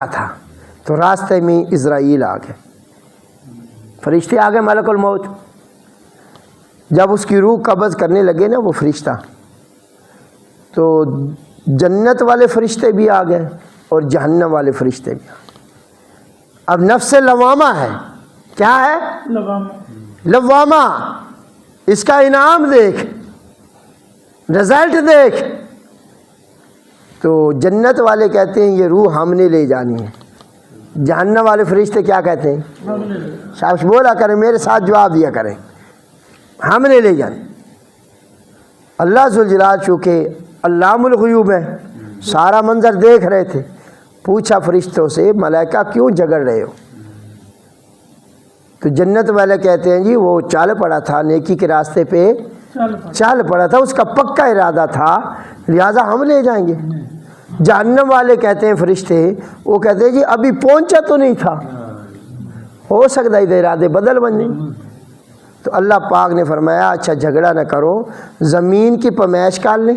تھا تو راستے میں اسرائیل آ گئے، فرشتے آ گئے، ملک الموت۔ جب اس کی روح قبض کرنے لگے نا وہ فرشتہ، تو جنت والے فرشتے بھی آ گئے اور جہنم والے فرشتے بھی آ گئے۔ اب نفس لوامہ ہے، کیا ہے؟ لوامہ۔ اس کا انعام دیکھ، رزلٹ دیکھ۔ تو جنت والے کہتے ہیں یہ روح ہم نے لے جانی ہے، جہنم والے فرشتے کیا کہتے ہیں؟ شاباش بولا کریں، میرے ساتھ جواب دیا کریں، ہم نے لے جانی۔ اللہ ذوالجلال چونکہ علام الغیوب ہے، سارا منظر دیکھ رہے تھے، پوچھا فرشتوں سے ملائکہ کیوں جھگڑ رہے ہو؟ تو جنت والے کہتے ہیں جی وہ چال پڑا تھا، نیکی کے راستے پہ چال پڑا تھا، اس کا پکا ارادہ تھا، لہٰذا ہم لے جائیں گے۔ جہنم والے کہتے ہیں فرشتے، وہ کہتے ہیں جی ابھی پہنچا تو نہیں تھا، ہو سکتا ہے ارادے بدل بن جائیں۔ تو اللہ پاک نے فرمایا اچھا جھگڑا نہ کرو، زمین کی پیمائش کال لیں،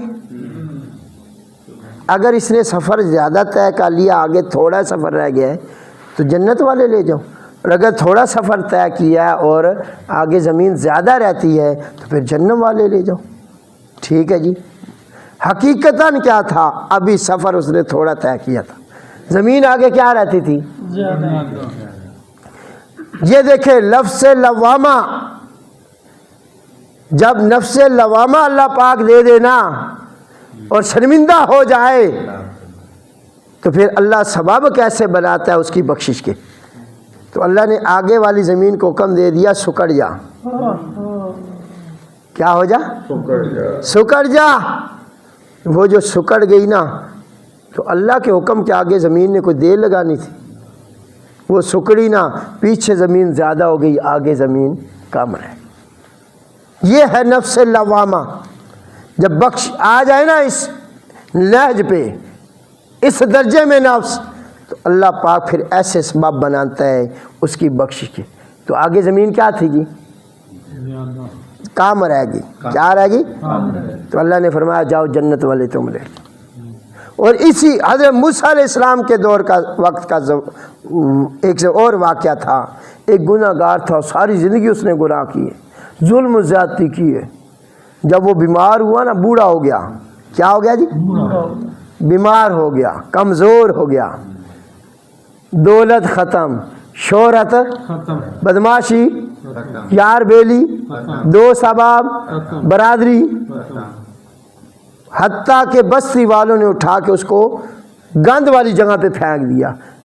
اگر اس نے سفر زیادہ طے کر لیا، آگے تھوڑا سفر رہ گیا ہے تو جنت والے لے جاؤ، اور اگر تھوڑا سفر طے کیا اور آگے زمین زیادہ رہتی ہے تو پھر جہنم والے لے جاؤ۔ ٹھیک ہے جی، حقیقتاً کیا تھا؟ ابھی سفر اس نے تھوڑا طے کیا تھا، زمین آگے کیا رہتی تھی؟ یہ دیکھیں لفظ لوامہ، جب نفس لوامہ اللہ پاک دے دینا اور شرمندہ ہو جائے تو پھر اللہ سبب کیسے بناتا ہے اس کی بخشش کے۔ تو اللہ نے آگے والی زمین کو حکم دے دیا سکڑ جا، کیا ہو جا؟ سکڑ جا۔ وہ جو سکڑ گئی نا تو اللہ کے حکم کے آگے زمین نے کوئی دیر لگانی تھی، وہ سکڑی نا، پیچھے زمین زیادہ ہو گئی، آگے زمین کم رہ گئی۔ یہ ہے نفس لوامہ۔ جب بخش آ جائے نا اس لہج پہ، اس درجے میں نفس، تو اللہ پاک پھر ایسے سبب بناتا ہے اس کی بخشش کے۔ تو آگے زمین کیا تھی جی؟ کام رہ گئی، کیا رہ گئی؟ تو اللہ نے فرمایا جاؤ جنت والے تم لے۔ اور اسی حضرت موسیٰ علیہ السلام کے دور کا وقت کا ایک سے اور واقعہ تھا، ایک گناہ گار تھا، ساری زندگی اس نے گناہ کیے، ظلم و زیادتی کیے۔ جب وہ بیمار ہوا نا، بوڑھا ہو گیا، کیا ہو گیا جی؟ بیمار ہو گیا، کمزور ہو گیا، دولت ختم، شہرت ختم، بدماشی، یار بیلی، دوست احباب، برادری، حتیٰ کہ بستی والوں نے اٹھا کے اس کو گند والی جگہ پہ پھینک دیا،